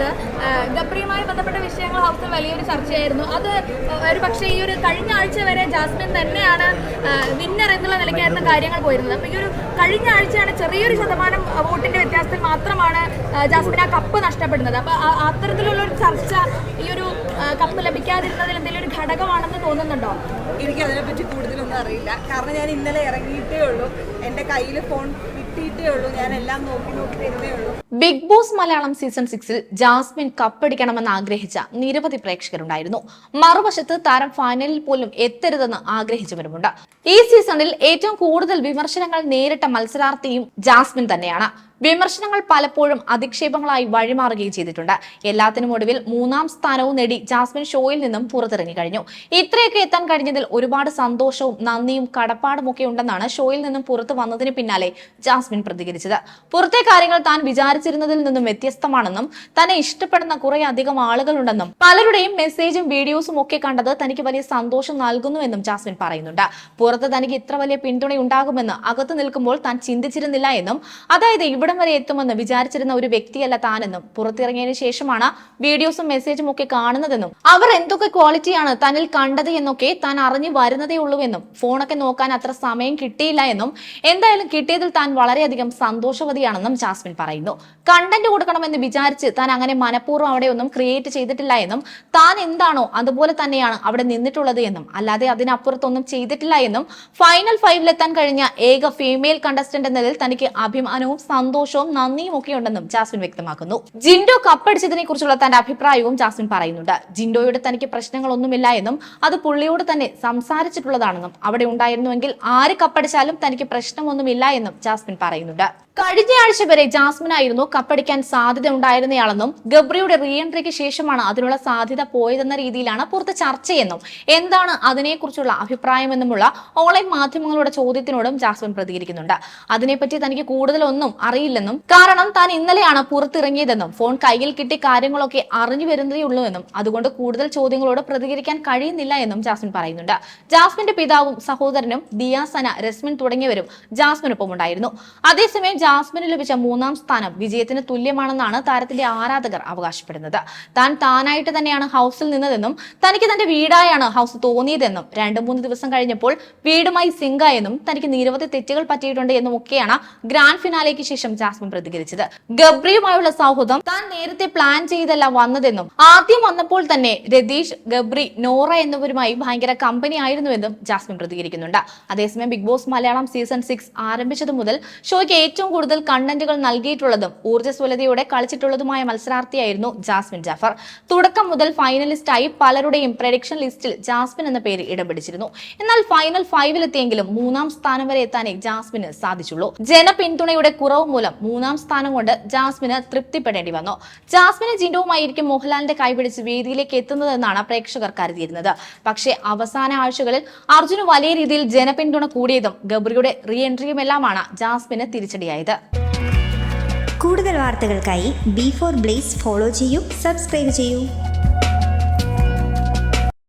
പറയാനുള്ളത്, ഗബ്രിയുമായി ബന്ധപ്പെട്ട വിഷയങ്ങൾ ഹൗസിൽ വലിയൊരു ചർച്ചയായിരുന്നു. അത് ഒരു പക്ഷേ ഈ ഒരു കഴിഞ്ഞ ആഴ്ച വരെ ജാസ്മിൻ തന്നെയാണ് വിന്നർ എന്നുള്ള നിലയ്ക്കായിരുന്നു കാര്യങ്ങൾ പോയിരുന്നത്. അപ്പോൾ ഈ ഒരു കഴിഞ്ഞ ആഴ്ചയാണ് ചെറിയൊരു ശതമാനം വോട്ടിന്റെ വ്യത്യാസത്തിൽ മാത്രമാണ് ജാസ്മിൻ ആ കപ്പ് നഷ്ടപ്പെടുന്നത്. അപ്പോൾ അത്തരത്തിലുള്ള ഒരു ചർച്ച ഈ ഒരു കപ്പ് ലഭിക്കാതിരുന്നതിൽ എന്തെങ്കിലും ഒരു ഘടകമാണെന്ന് തോന്നുന്നുണ്ടോ? എനിക്ക് അതിനെപ്പറ്റി കൂടുതലൊന്നും അറിയില്ല. കാരണം ഞാൻ ഇന്നലെ ഇറങ്ങിയിട്ടേ ഉള്ളൂ, എൻ്റെ കയ്യിൽ ഫോൺ കിട്ടിയിട്ടേ ഉള്ളൂ, ഞാൻ എല്ലാം നോക്കി തരുന്നേ ഉള്ളൂ. ബിഗ് ബോസ് മലയാളം സീസൺ 6-ൽ ജാസ്മിൻ കപ്പടിക്കണമെന്ന് ആഗ്രഹിച്ച നിരവധി പ്രേക്ഷകരുണ്ടായിരുന്നു. മറുവശത്ത് താരം ഫൈനലിൽ പോലും എത്തരുതെന്ന് ആഗ്രഹിച്ചവരുമുണ്ട്. ഈ സീസണിൽ ഏറ്റവും കൂടുതൽ വിമർശനങ്ങൾ നേരിട്ട മത്സരാർത്ഥിയും ജാസ്മിൻ തന്നെയാണ്. വിമർശനങ്ങൾ പലപ്പോഴും അധിക്ഷേപങ്ങളായി വഴിമാറുകയും ചെയ്തിട്ടുണ്ട്. എല്ലാത്തിനും ഒടുവിൽ 3ാം സ്ഥാനവും നേടി ജാസ്മിൻ ഷോയിൽ നിന്നും പുറത്തിറങ്ങി കഴിഞ്ഞു. ഇത്രയൊക്കെ എത്താൻ കഴിഞ്ഞതിൽ ഒരുപാട് സന്തോഷവും നന്ദിയും കടപ്പാടും ഒക്കെ ഉണ്ടെന്നാണ് ഷോയിൽ നിന്നും പുറത്തു വന്നതിന് പിന്നാലെ ജാസ്മിൻ പ്രതികരിച്ചത്. പുറത്തെ കാര്യങ്ങൾ താൻ വിചാരിച്ചിരുന്നതിൽ നിന്നും വ്യത്യസ്തമാണെന്നും തന്നെ ഇഷ്ടപ്പെടുന്ന കുറെ അധികം ആളുകളുണ്ടെന്നും പലരുടെയും മെസ്സേജും വീഡിയോസും ഒക്കെ കണ്ടത് തനിക്ക് വലിയ സന്തോഷം നൽകുന്നുവെന്നും ജാസ്മിൻ പറയുന്നുണ്ട്. പുറത്ത് തനിക്ക് ഇത്ര വലിയ പിന്തുണയുണ്ടാകുമെന്ന് അകത്ത് നിൽക്കുമ്പോൾ താൻ ചിന്തിച്ചിരുന്നില്ല എന്നും, അതായത് ഇവിടെ വരെ എത്തുമെന്ന് വിചാരിച്ചിരുന്ന ഒരു വ്യക്തിയല്ല താനെന്നും, പുറത്തിറങ്ങിയതിനു ശേഷമാണ് വീഡിയോസും മെസ്സേജും ഒക്കെ കാണുന്നതെന്നും, അവർ എന്തൊക്കെ ക്വാളിറ്റിയാണ് തന്നിൽ കണ്ടത് എന്നൊക്കെ താൻ അറിഞ്ഞു വരുന്നതേ ഉള്ളൂവെന്നും, ഫോണൊക്കെ നോക്കാൻ അത്ര സമയം കിട്ടിയില്ല എന്നും, എന്തായാലും കിട്ടിയതിൽ താൻ വളരെയധികം സന്തോഷവതിയാണെന്നും ജാസ്മിൻ പറയുന്നു. കണ്ടന്റ് കൊടുക്കണമെന്ന് വിചാരിച്ച് താൻ അങ്ങനെ മനഃപൂർവ്വം അവിടെ ഒന്നും ക്രിയേറ്റ് ചെയ്തിട്ടില്ല എന്നും, താൻ എന്താണോ അതുപോലെ തന്നെയാണ് അവിടെ നിന്നിട്ടുള്ളത് എന്നും, അല്ലാതെ അതിനപ്പുറത്തൊന്നും ചെയ്തിട്ടില്ല എന്നും, ഫൈനൽ 5-ലെത്താൻ കഴിഞ്ഞ ഏക ഫീമെയിൽ കണ്ടസ്റ്റന്റ് എന്നതിൽ തനിക്ക് അഭിമാനവും സന്തോഷവും നന്ദിയും ഒക്കെ ഉണ്ടെന്നും ജാസ്മിൻ വ്യക്തമാക്കുന്നു. ജിൻഡോ കപ്പടിച്ചതിനെ കുറിച്ചുള്ള തന്റെ അഭിപ്രായവും ജാസ്മിൻ പറയുന്നുണ്ട്. ജിൻഡോയോട് തനിക്ക് പ്രശ്നങ്ങളൊന്നുമില്ല എന്നും, അത് പുള്ളിയോട് തന്നെ സംസാരിച്ചിട്ടുള്ളതാണെന്നും, അവിടെ ഉണ്ടായിരുന്നുവെങ്കിൽ ആര് കപ്പടിച്ചാലും തനിക്ക് പ്രശ്നമൊന്നുമില്ല എന്നും ജാസ്മിൻ പറയുന്നുണ്ട്. കഴിഞ്ഞ ആഴ്ച വരെ ജാസ്മിനായിരുന്നു കപ്പടിക്കാൻ സാധ്യത ഉണ്ടായിരുന്നയാളെന്നും, ഗബ്രിയുടെ റീ എൻട്രിക്ക് ശേഷമാണ് അതിനുള്ള സാധ്യത പോയതെന്ന രീതിയിലാണ് പുറത്ത് ചർച്ചയെന്നും, എന്താണ് അതിനെക്കുറിച്ചുള്ള അഭിപ്രായമെന്നുമുള്ള ഓൺലൈൻ മാധ്യമങ്ങളുടെ ചോദ്യത്തിനോടും ജാസ്മിൻ പ്രതികരിക്കുന്നുണ്ട്. അതിനെപ്പറ്റി തനിക്ക് കൂടുതലൊന്നും അറിയില്ലെന്നും, കാരണം താൻ ഇന്നലെയാണ് പുറത്തിറങ്ങിയതെന്നും, ഫോൺ കയ്യിൽ കിട്ടി കാര്യങ്ങളൊക്കെ അറിഞ്ഞു വരുന്നതേ ഉള്ളൂ എന്നും, അതുകൊണ്ട് കൂടുതൽ ചോദ്യങ്ങളോട് പ്രതികരിക്കാൻ കഴിയുന്നില്ല എന്നും ജാസ്മിൻ പറയുന്നുണ്ട്. ജാസ്മിന്റെ പിതാവും സഹോദരനും ദിയ, സന, രസ്മിൻ തുടങ്ങിയവരും ജാസ്മിനൊപ്പം ഉണ്ടായിരുന്നു. അതേസമയം ജാസ്മിന് ലഭിച്ച 3ാം സ്ഥാനം വിജയത്തിന് തുല്യമാണെന്നാണ് താരത്തിന്റെ ആരാധകർ അവകാശപ്പെടുന്നത്. താനായിട്ട് തന്നെയാണ് ഹൗസിൽ നിന്നതെന്നും, തനിക്ക് തന്റെ വീടായാണ് ഹൗസ് തോന്നിയതെന്നും, 2-3 ദിവസം കഴിഞ്ഞപ്പോൾ വീടുമായി സിങ്കായെന്നും, തനിക്ക് നിരവധി തെറ്റുകൾ പറ്റിയിട്ടുണ്ട് എന്നും ഒക്കെയാണ് ഗ്രാൻഡ് ഫിനാലേക്ക് ശേഷം ജാസ്മിൻ പ്രതികരിച്ചത്. ഗബ്രിയുമായുള്ള സൗഹൃദം താൻ നേരത്തെ പ്ലാൻ ചെയ്തല്ല വന്നതെന്നും, ആദ്യം വന്നപ്പോൾ തന്നെ രതീഷ്, ഗബ്രി, നോറ എന്നിവരുമായി ഭയങ്കര കമ്പനി ആയിരുന്നുവെന്നും ജാസ്മിൻ പ്രതികരിക്കുന്നുണ്ട്. അതേസമയം ബിഗ് ബോസ് മലയാളം സീസൺ 6 ആരംഭിച്ചതു മുതൽ ഷോയ്ക്ക് ഏറ്റവും കൂടുതൽ കണ്ടന്റുകൾ നൽകിയിട്ടുള്ളതും ഊർജ്ജസ്വലതയോടെ കളിച്ചിട്ടുള്ളതുമായ മത്സരാർത്ഥിയായിരുന്നു ജാസ്മിൻ ജാഫർ. തുടക്കം മുതൽ ഫൈനലിസ്റ്റായി പലരുടെയും പ്രഡിക്ഷൻ ലിസ്റ്റിൽ ജാസ്മിൻ എന്ന പേര് ഇടം പിടിച്ചിരുന്നു. എന്നാൽ ഫൈനൽ 5-ലെത്തിയെങ്കിലും 3ാം സ്ഥാനം വരെ എത്താനേ ജാസ്മിന് സാധിച്ചുള്ളൂ. ജനപിന്തുണയുടെ കുറവ് മൂലം 3ാം സ്ഥാനം കൊണ്ട് ജാസ്മിന് തൃപ്തിപ്പെടേണ്ടി വന്നു. ജാസ്മിന് ജിൻഡോവുമായിരിക്കും മോഹൻലാലിന്റെ കൈപിടിച്ച് വേദിയിലേക്ക് എത്തുന്നതെന്നാണ് പ്രേക്ഷകർ കരുതിയിരുന്നത്. പക്ഷേ അവസാന ആഴ്ചകളിൽ അർജുന് വലിയ രീതിയിൽ ജനപിന്തുണ കൂടിയതും ഗബ്രിയുടെ റീ എൻട്രിയുമെല്ലാമാണ് ജാസ്മിന് തിരിച്ചടിയായത്. കൂടുതൽ വാർത്തകൾക്കായി B4 Blaze ഫോളോ ചെയ്യൂ, സബ്സ്ക്രൈബ് ചെയ്യൂ.